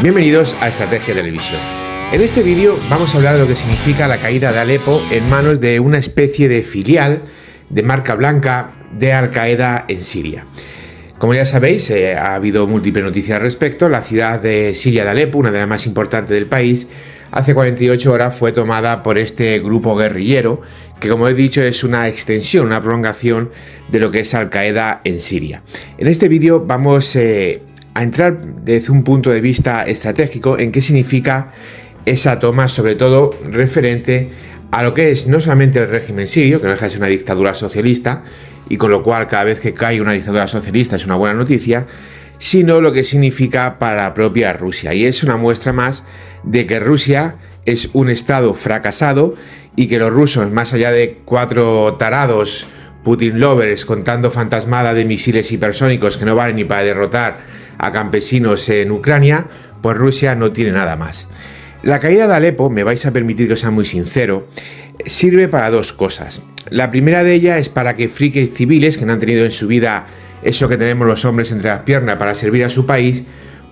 Bienvenidos a Estrategia Televisión. En este vídeo vamos a hablar de lo que significa la caída de Alepo en manos de una especie de filial de marca blanca de Al-Qaeda en Siria. Como ya sabéis, ha habido múltiples noticias al respecto. La ciudad de Siria de Alepo, una de las más importantes del país, hace 48 horas fue tomada por este grupo guerrillero que, como he dicho, es una extensión, una prolongación de lo que es Al-Qaeda en Siria. En este vídeo vamos a entrar desde un punto de vista estratégico en qué significa esa toma, sobre todo referente a lo que es no solamente el régimen sirio, que no deja de ser una dictadura socialista, y con lo cual cada vez que cae una dictadura socialista es una buena noticia, sino lo que significa para la propia Rusia. Y es una muestra más de que Rusia es un estado fracasado y que los rusos, más allá de cuatro tarados Putin lovers contando fantasmada de misiles hipersónicos que no valen ni para derrotar a campesinos en Ucrania, pues Rusia no tiene nada más. La caída de Alepo, me vais a permitir que os sea muy sincero, sirve para dos cosas. La primera de ellas es para que frikis civiles que no han tenido en su vida eso que tenemos los hombres entre las piernas para servir a su país,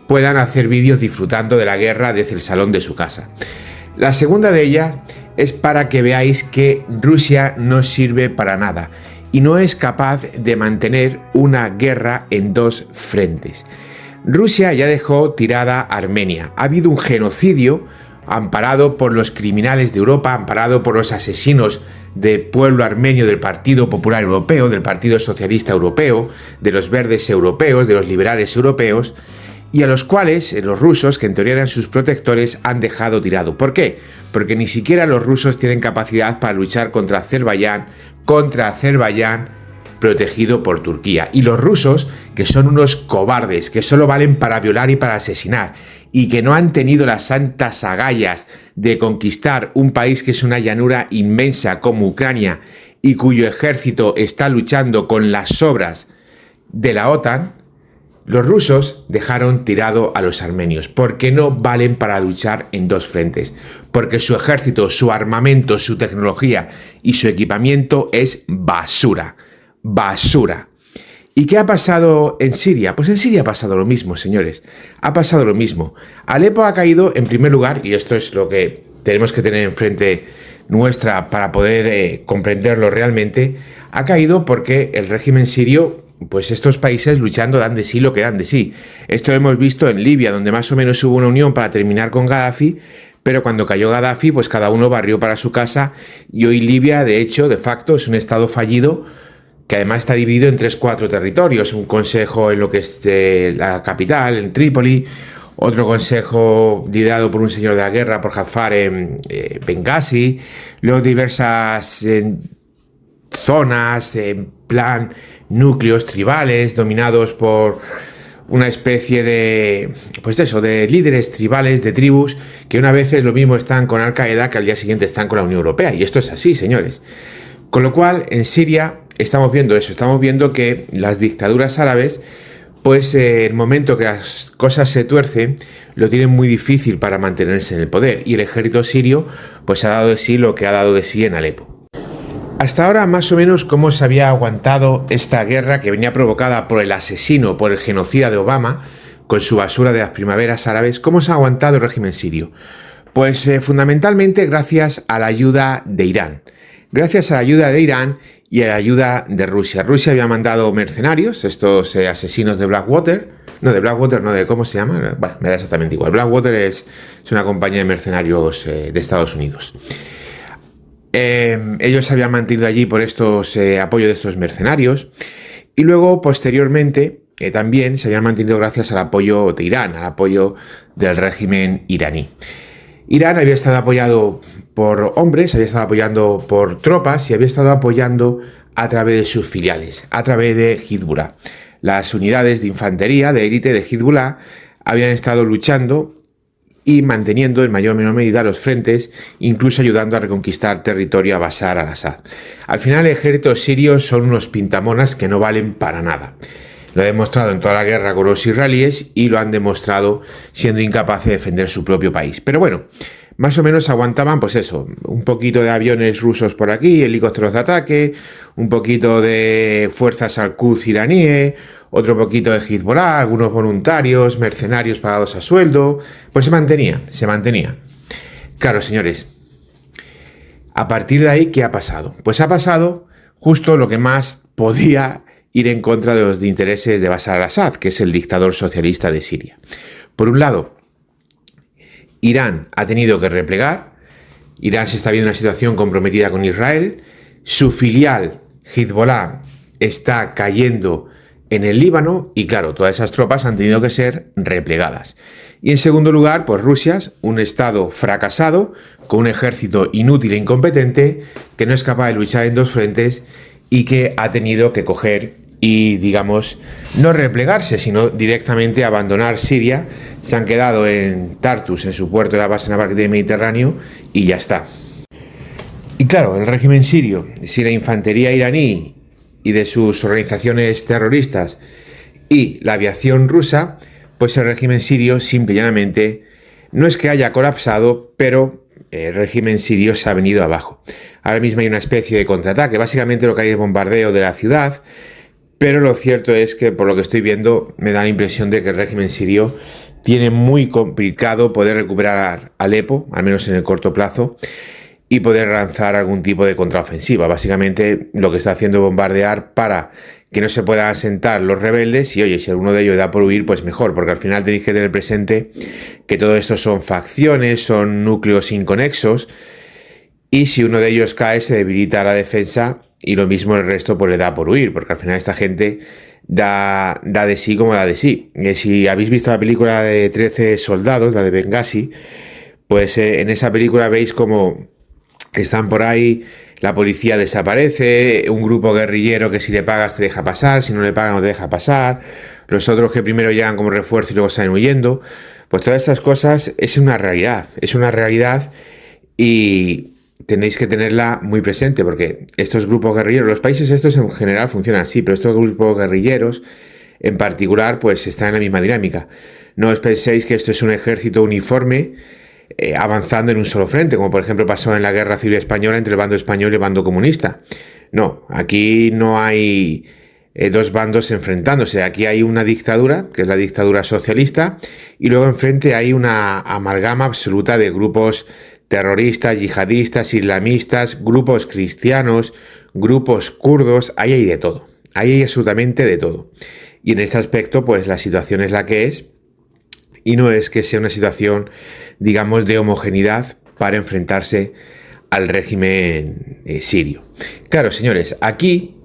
puedan hacer vídeos disfrutando de la guerra desde el salón de su casa. La segunda de ellas es para que veáis que Rusia no sirve para nada y no es capaz de mantener una guerra en dos frentes. Rusia ya dejó tirada a Armenia. Ha habido un genocidio amparado por los criminales de Europa, amparado por los asesinos del pueblo armenio del Partido Popular Europeo, del Partido Socialista Europeo, de los verdes europeos, de los liberales europeos, y a los cuales los rusos, que en teoría eran sus protectores, han dejado tirado. ¿Por qué? Porque ni siquiera los rusos tienen capacidad para luchar contra Azerbaiyán protegido por Turquía. Y los rusos, que son unos cobardes, que solo valen para violar y para asesinar, y que no han tenido las santas agallas de conquistar un país que es una llanura inmensa como Ucrania y cuyo ejército está luchando con las sobras de la OTAN, los rusos dejaron tirado a los armenios, porque no valen para luchar en dos frentes, porque su ejército, su armamento, su tecnología y su equipamiento es basura. Basura. ¿Y qué ha pasado en Siria? Pues en Siria ha pasado lo mismo, señores. Ha pasado lo mismo. Alepo ha caído en primer lugar, y esto es lo que tenemos que tener enfrente nuestra para poder comprenderlo realmente, ha caído porque el régimen sirio, pues estos países luchando dan de sí lo que dan de sí. Esto lo hemos visto en Libia, donde más o menos hubo una unión para terminar con Gaddafi, pero cuando cayó Gaddafi, pues cada uno barrió para su casa, y hoy Libia, de hecho, de facto, es un estado fallido, que además está dividido en 3-4 territorios, un consejo en lo que es la capital, en Trípoli, otro consejo liderado por un señor de la guerra, por Haftar, en Benghazi, luego diversas zonas, en plan núcleos tribales, dominados por una especie de, pues eso, de líderes tribales, de tribus, que una vez lo mismo están con Al-Qaeda que al día siguiente están con la Unión Europea, y esto es así, señores. Con lo cual, en Siria estamos viendo eso, estamos viendo que las dictaduras árabes, pues el momento que las cosas se tuercen, lo tienen muy difícil para mantenerse en el poder, y el ejército sirio pues ha dado de sí lo que ha dado de sí en Alepo. Hasta ahora, más o menos, cómo se había aguantado esta guerra que venía provocada por el asesino, por el genocida de Obama, con su basura de las primaveras árabes. ¿Cómo se ha aguantado el régimen sirio? Pues fundamentalmente gracias a la ayuda de Irán. Gracias a la ayuda de Irán y a la ayuda de Rusia. Rusia había mandado mercenarios, estos asesinos de Blackwater. No, de Blackwater, no, de ¿cómo se llama? Bueno, me da exactamente igual. Blackwater es una compañía de mercenarios de Estados Unidos. Ellos se habían mantenido allí por estos apoyo de estos mercenarios. Y luego, posteriormente, también se habían mantenido gracias al apoyo de Irán, al apoyo del régimen iraní. Irán había estado apoyado por hombres, había estado apoyando por tropas y había estado apoyando a través de sus filiales, a través de Hezbollah. Las unidades de infantería de élite de Hezbollah habían estado luchando y manteniendo en mayor o menor medida los frentes, incluso ayudando a reconquistar territorio a Bashar al-Assad. Al final, el ejército sirio son unos pintamonas que no valen para nada. Lo ha demostrado en toda la guerra con los israelíes y lo han demostrado siendo incapaces de defender su propio país. Pero bueno, más o menos aguantaban, pues eso, un poquito de aviones rusos por aquí, helicópteros de ataque, un poquito de fuerzas al-Quds iraníes, otro poquito de Hezbollah, algunos voluntarios, mercenarios pagados a sueldo, pues se mantenía. Claro, señores, a partir de ahí, ¿qué ha pasado? Pues ha pasado justo lo que más podía ir en contra de los intereses de Bashar al-Assad, que es el dictador socialista de Siria. Por un lado, Irán ha tenido que replegar, Irán se está viendo en una situación comprometida con Israel, su filial Hezbollah está cayendo en el Líbano y claro, todas esas tropas han tenido que ser replegadas. Y en segundo lugar, pues Rusia, un estado fracasado, con un ejército inútil e incompetente, que no es capaz de luchar en dos frentes y que ha tenido que coger y, digamos, no replegarse, sino directamente abandonar Siria. Se han quedado en Tartus, en su puerto de la base naval del Mediterráneo, y ya está. Y claro, el régimen sirio, si la infantería iraní y de sus organizaciones terroristas y la aviación rusa, pues el régimen sirio simple y llanamente no es que haya colapsado, pero el régimen sirio se ha venido abajo. Ahora mismo hay una especie de contraataque, básicamente lo que hay es bombardeo de la ciudad, pero lo cierto es que por lo que estoy viendo me da la impresión de que el régimen sirio tiene muy complicado poder recuperar Alepo, al menos en el corto plazo, y poder lanzar algún tipo de contraofensiva. Básicamente lo que está haciendo es bombardear para que no se puedan asentar los rebeldes y oye, si alguno de ellos da por huir, pues mejor, porque al final tenéis que tener presente que todo esto son facciones, son núcleos inconexos y si uno de ellos cae se debilita la defensa y lo mismo el resto pues le da por huir, porque al final esta gente da de sí como da de sí. Y si habéis visto la película de 13 soldados, la de Benghazi, pues en esa película veis como están por ahí, la policía desaparece, un grupo guerrillero que si le pagas te deja pasar, si no le pagan no te deja pasar, los otros que primero llegan como refuerzo y luego salen huyendo, pues todas esas cosas es una realidad y tenéis que tenerla muy presente porque estos grupos guerrilleros, los países estos en general funcionan así, pero estos grupos guerrilleros en particular pues están en la misma dinámica. No os penséis que esto es un ejército uniforme avanzando en un solo frente, como por ejemplo pasó en la Guerra Civil Española entre el bando español y el bando comunista. No, aquí no hay dos bandos enfrentándose, aquí hay una dictadura, que es la dictadura socialista, y luego enfrente hay una amalgama absoluta de grupos terroristas, yihadistas, islamistas, grupos cristianos, grupos kurdos, ahí hay de todo, ahí hay absolutamente de todo. Y en este aspecto, pues la situación es la que es, y no es que sea una situación, digamos, de homogeneidad para enfrentarse al régimen sirio. Claro, señores, aquí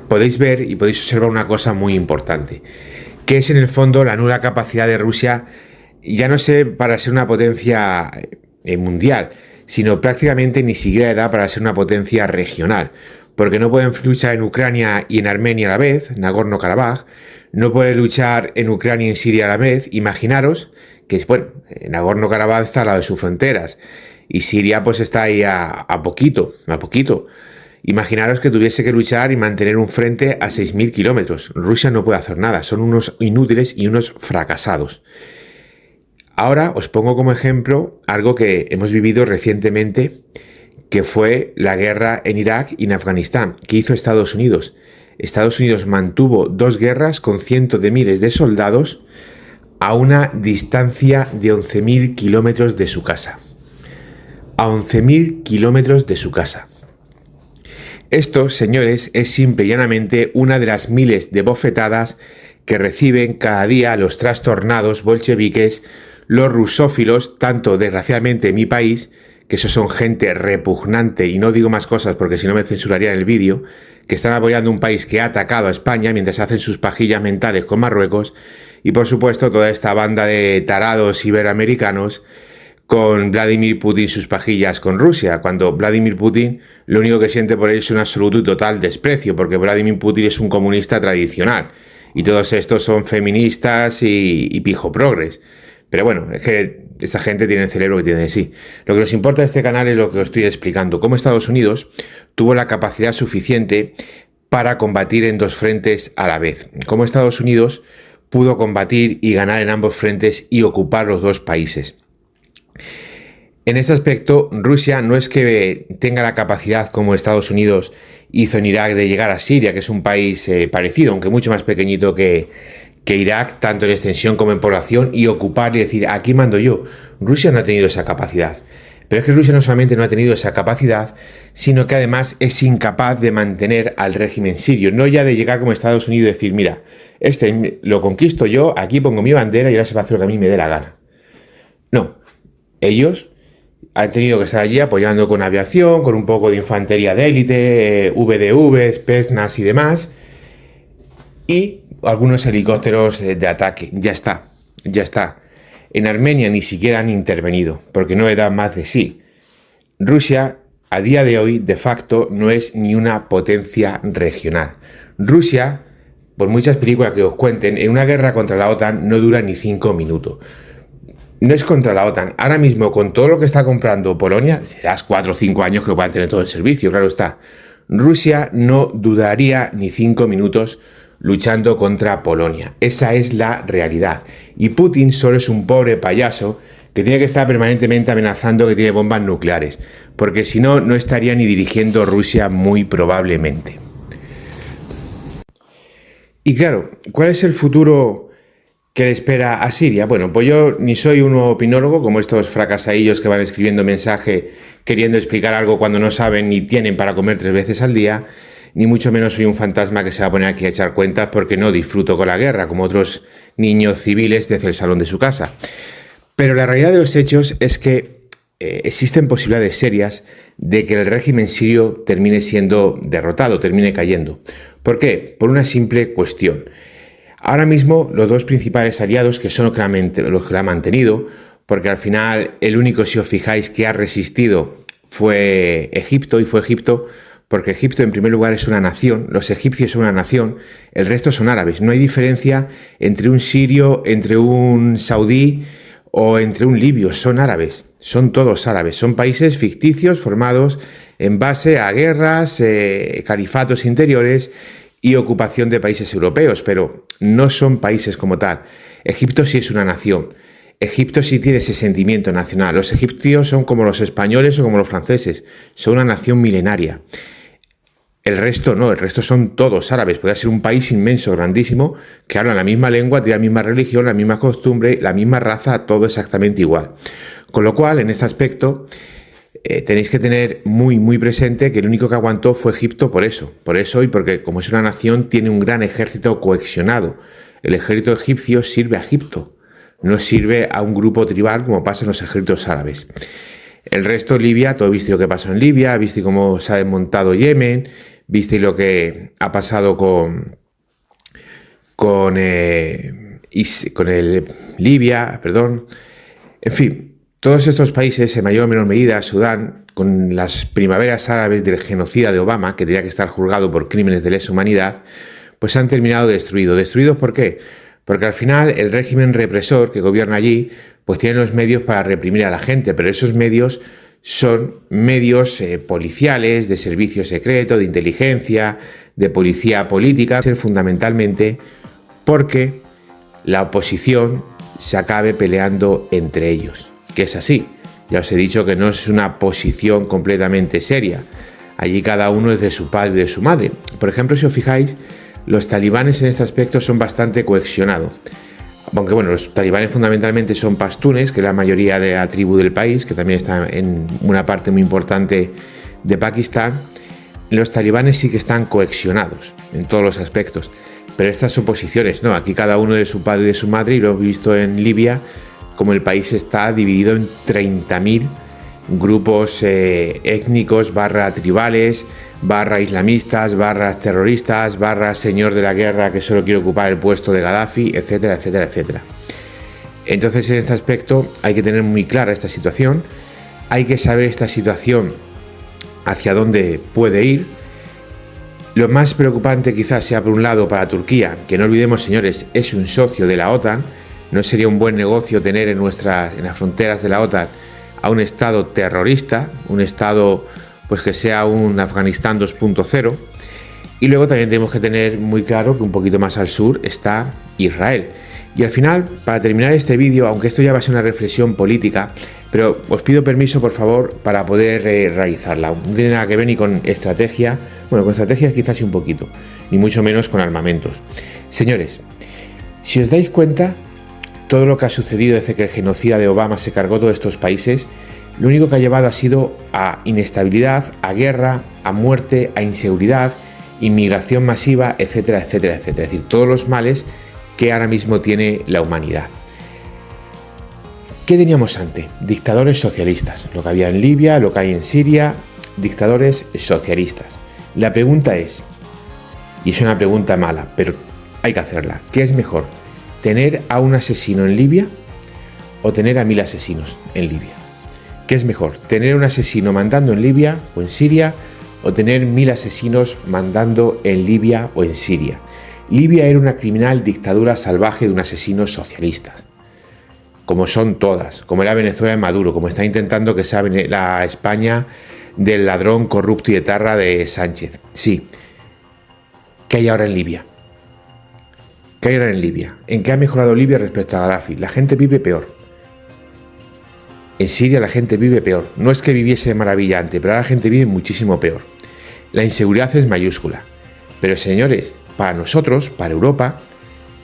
podéis ver y podéis observar una cosa muy importante, que es en el fondo la nula capacidad de Rusia, ya no sé para ser una potencia mundial, sino prácticamente ni siquiera da para ser una potencia regional, porque no pueden luchar en Ucrania y en Armenia a la vez, Nagorno-Karabaj, no puede luchar en Ucrania y en Siria a la vez. Imaginaros que, bueno, Nagorno-Karabaj está al lado de sus fronteras y Siria pues está ahí a poquito. Imaginaros que tuviese que luchar y mantener un frente a 6.000 kilómetros. Rusia no puede hacer nada, son unos inútiles y unos fracasados. Ahora os pongo como ejemplo algo que hemos vivido recientemente, que fue la guerra en Irak y en Afganistán. ¿Qué hizo Estados Unidos? Estados Unidos mantuvo dos guerras con cientos de miles de soldados a una distancia de 11.000 kilómetros de su casa. A 11.000 kilómetros de su casa. Esto, señores, es simple y llanamente una de las miles de bofetadas que reciben cada día los trastornados bolcheviques, los rusófilos, tanto desgraciadamente en mi país, que eso son gente repugnante, y no digo más cosas porque si no me censurarían el vídeo, que están apoyando un país que ha atacado a España mientras hacen sus pajillas mentales con Marruecos, y por supuesto toda esta banda de tarados iberoamericanos con Vladimir Putin sus pajillas con Rusia, cuando Vladimir Putin lo único que siente por él es un absoluto y total desprecio, porque Vladimir Putin es un comunista tradicional, y todos estos son feministas y pijo progres. Pero bueno, es que esta gente tiene el cerebro que tiene de sí. Lo que nos importa de este canal es lo que os estoy explicando, cómo Estados Unidos tuvo la capacidad suficiente para combatir en dos frentes a la vez. Cómo Estados Unidos pudo combatir y ganar en ambos frentes y ocupar los dos países. En este aspecto, Rusia no es que tenga la capacidad como Estados Unidos hizo en Irak de llegar a Siria, que es un país parecido, aunque mucho más pequeñito que Irak, tanto en extensión como en población, y ocupar y decir, aquí mando yo. Rusia no ha tenido esa capacidad. Pero es que Rusia no solamente no ha tenido esa capacidad, sino que además es incapaz de mantener al régimen sirio. No ya de llegar como Estados Unidos y decir, mira, este lo conquisto yo, aquí pongo mi bandera y ahora se va a hacer lo que a mí me dé la gana. No, ellos han tenido que estar allí apoyando con aviación, con un poco de infantería de élite, VDVs, Pesnas y demás, y algunos helicópteros de ataque. Ya está, ya está. En Armenia ni siquiera han intervenido, porque no le dan más de sí. Rusia, a día de hoy, de facto, no es ni una potencia regional. Rusia, por muchas películas que os cuenten, en una guerra contra la OTAN no dura ni 5 minutos. No es contra la OTAN. Ahora mismo, con todo lo que está comprando Polonia, serás 4 o 5 años que lo van a tener todo el servicio, claro está. Rusia no dudaría ni 5 minutos luchando contra Polonia. Esa es la realidad. Y Putin solo es un pobre payaso que tiene que estar permanentemente amenazando que tiene bombas nucleares, porque si no, no estaría ni dirigiendo Rusia muy probablemente. Y claro, ¿cuál es el futuro que le espera a Siria? Bueno, pues yo ni soy un opinólogo como estos fracasadillos que van escribiendo mensaje queriendo explicar algo cuando no saben ni tienen para comer 3 veces al día, ni mucho menos soy un fantasma que se va a poner aquí a echar cuentas porque no disfruto con la guerra, como otros niños civiles desde el salón de su casa. Pero la realidad de los hechos es que existen posibilidades serias de que el régimen sirio termine siendo derrotado, termine cayendo. ¿Por qué? Por una simple cuestión. Ahora mismo los dos principales aliados, que son los que la han mantenido, porque al final el único, si os fijáis, que ha resistido fue Egipto, y fue Egipto porque Egipto en primer lugar es una nación, los egipcios son una nación, el resto son árabes. No hay diferencia entre un sirio, entre un saudí o entre un libio, son árabes, son todos árabes, son países ficticios formados en base a guerras, califatos interiores y ocupación de países europeos, pero no son países como tal. Egipto sí es una nación. Egipto sí tiene ese sentimiento nacional. Los egipcios son como los españoles o como los franceses, son una nación milenaria. El resto no, el resto son todos árabes. Podría ser un país inmenso, grandísimo, que hablan la misma lengua, tiene la misma religión, la misma costumbre, la misma raza, todo exactamente igual. Con lo cual, en este aspecto, tenéis que tener muy presente que el único que aguantó fue Egipto por eso y porque como es una nación tiene un gran ejército cohesionado. El ejército egipcio sirve a Egipto, no sirve a un grupo tribal como pasa en los ejércitos árabes. El resto, Libia, todo viste lo que pasó en Libia, viste cómo se ha desmontado Yemen, viste lo que ha pasado con Libia, perdón. En fin, todos estos países, en mayor o menor medida, Sudán, con las primaveras árabes del genocida de Obama, que tenía que estar juzgado por crímenes de lesa humanidad, pues han terminado destruidos. ¿Destruidos por qué? Porque al final el régimen represor que gobierna allí pues tiene los medios para reprimir a la gente, pero esos medios son medios policiales, de servicio secreto, de inteligencia, de policía política, fundamentalmente porque la oposición se acabe peleando entre ellos, que es así. Ya os he dicho que no es una posición completamente seria. Allí cada uno es de su padre y de su madre. Por ejemplo, si os fijáis, los talibanes en este aspecto son bastante cohesionados. Aunque bueno, los talibanes fundamentalmente son pastunes, que es la mayoría de la tribu del país, que también está en una parte muy importante de Pakistán. Los talibanes sí que están cohesionados en todos los aspectos. Pero estas suposiciones, no, aquí cada uno de su padre y de su madre, y lo he visto en Libia, como el país está dividido en 30.000 grupos étnicos, /tribales, /islamistas, /terroristas, /señor de la guerra que solo quiere ocupar el puesto de Gaddafi, etcétera, etcétera, etcétera. Entonces, en este aspecto hay que tener muy clara esta situación, hay que saber esta situación hacia dónde puede ir. Lo más preocupante quizás sea por un lado para Turquía, que no olvidemos, señores, es un socio de la OTAN. No sería un buen negocio tener en las fronteras de la OTAN a un estado terrorista, un estado pues que sea un Afganistán 2.0. Y luego también tenemos que tener muy claro que un poquito más al sur está Israel. Y al final, para terminar este vídeo, aunque esto ya va a ser una reflexión política, pero os pido permiso por favor para poder realizarla. No tiene nada que ver ni con estrategia, Bueno, con estrategias quizás sí un poquito, ni mucho menos con armamentos. Señores, si os dais cuenta, todo lo que ha sucedido desde que el genocida de Obama se cargó todos estos países, lo único que ha llevado ha sido a inestabilidad, a guerra, a muerte, a inseguridad, inmigración masiva, etcétera, etcétera, etcétera. Es decir, todos los males que ahora mismo tiene la humanidad. ¿Qué teníamos antes? Dictadores socialistas. Lo que había en Libia, lo que hay en Siria, dictadores socialistas. La pregunta es, y es una pregunta mala, pero hay que hacerla, ¿qué es mejor? ¿Tener a un asesino en Libia o tener a 1000 asesinos en Libia? ¿Qué es mejor? ¿Tener un asesino mandando en Libia o en Siria o tener 1000 asesinos mandando en Libia o en Siria? Libia era una criminal dictadura salvaje de un asesino socialistas, como son todas, como era Venezuela en Maduro, como está intentando que sea la España del ladrón corrupto y etarra de Sánchez. Sí. ¿Qué hay ahora en Libia? ¿Qué hay ahora en Libia? ¿En qué ha mejorado Libia respecto a Gaddafi? La gente vive peor. En Siria la gente vive peor. No es que viviese de maravilla antes, pero ahora la gente vive muchísimo peor. La inseguridad es mayúscula. Pero señores, para nosotros, para Europa,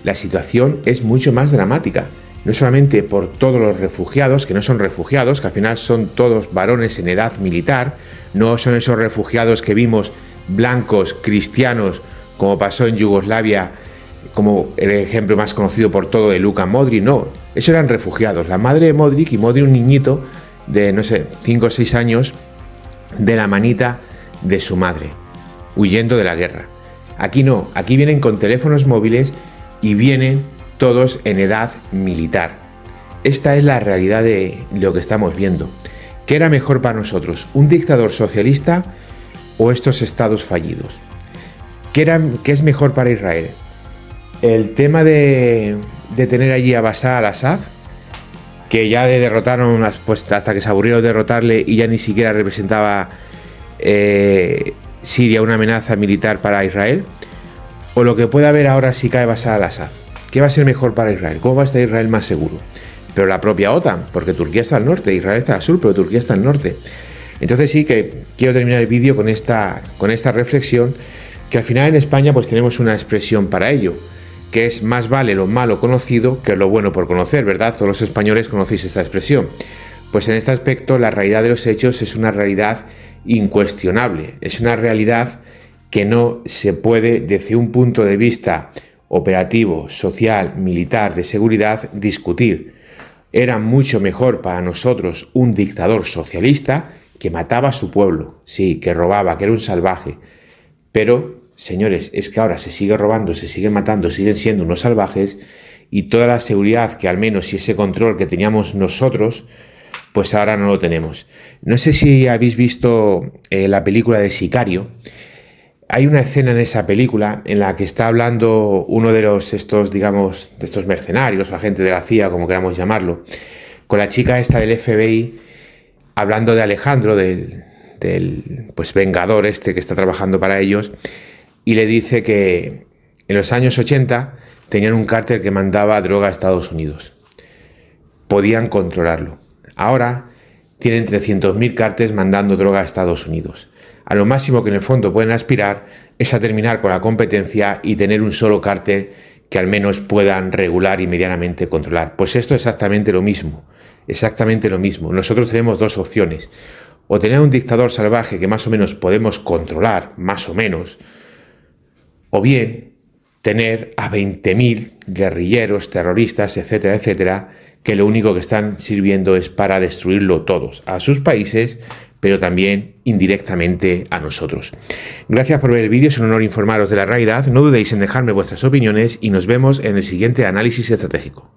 la situación es mucho más dramática. No solamente por todos los refugiados, que no son refugiados, que al final son todos varones en edad militar, no son esos refugiados que vimos blancos, cristianos, como pasó en Yugoslavia, como el ejemplo más conocido por todo de Luka Modric, no, esos eran refugiados. La madre de Modric, y Modric un niñito de, no sé, 5 o 6 años, de la manita de su madre, huyendo de la guerra. Aquí no, aquí vienen con teléfonos móviles y vienen todos en edad militar. Esta es la realidad de lo que estamos viendo. ¿Qué era mejor para nosotros? ¿Un dictador socialista o estos estados fallidos? ¿Qué es mejor para Israel? El tema de tener allí a Bashar al-Assad, que ya derrotaron, pues hasta que se aburrieron de derrotarle y ya ni siquiera representaba Siria una amenaza militar para Israel, o lo que puede haber ahora si cae Bashar al-Assad. ¿Qué va a ser mejor para Israel? ¿Cómo va a estar Israel más seguro? Pero la propia OTAN, porque Turquía está al norte, Israel está al sur, pero Turquía está al norte. Entonces sí que quiero terminar el vídeo con esta reflexión, que al final en España pues tenemos una expresión para ello, que es más vale lo malo conocido que lo bueno por conocer, ¿verdad? Todos los españoles conocéis esta expresión. Pues en este aspecto la realidad de los hechos es una realidad incuestionable, es una realidad que no se puede desde un punto de vista operativo, social, militar, de seguridad, discutir. Era mucho mejor para nosotros un dictador socialista que mataba a su pueblo, sí, que robaba, que era un salvaje. Pero, señores, es que ahora se sigue robando, se sigue matando, siguen siendo unos salvajes, y toda la seguridad que al menos y ese control que teníamos nosotros, pues ahora no lo tenemos. No sé si habéis visto la película de Sicario. Hay una escena en esa película en la que está hablando uno de estos mercenarios o agentes de la CIA, como queramos llamarlo, con la chica esta del FBI, hablando de Alejandro, del pues vengador este que está trabajando para ellos, y le dice que en los años 80 tenían un cártel que mandaba droga a Estados Unidos. Podían controlarlo. Ahora tienen 300.000 cárteles mandando droga a Estados Unidos. A lo máximo que en el fondo pueden aspirar es a terminar con la competencia y tener un solo cártel que al menos puedan regular y medianamente controlar. Pues esto es exactamente lo mismo, exactamente lo mismo. Nosotros tenemos dos opciones: o tener un dictador salvaje que más o menos podemos controlar, más o menos, o bien tener a 20.000 guerrilleros, terroristas, etcétera, etcétera, que lo único que están sirviendo es para destruirlo todos, a sus países, pero también indirectamente a nosotros. Gracias por ver el vídeo, es un honor informaros de la realidad. No dudéis en dejarme vuestras opiniones y nos vemos en el siguiente análisis estratégico.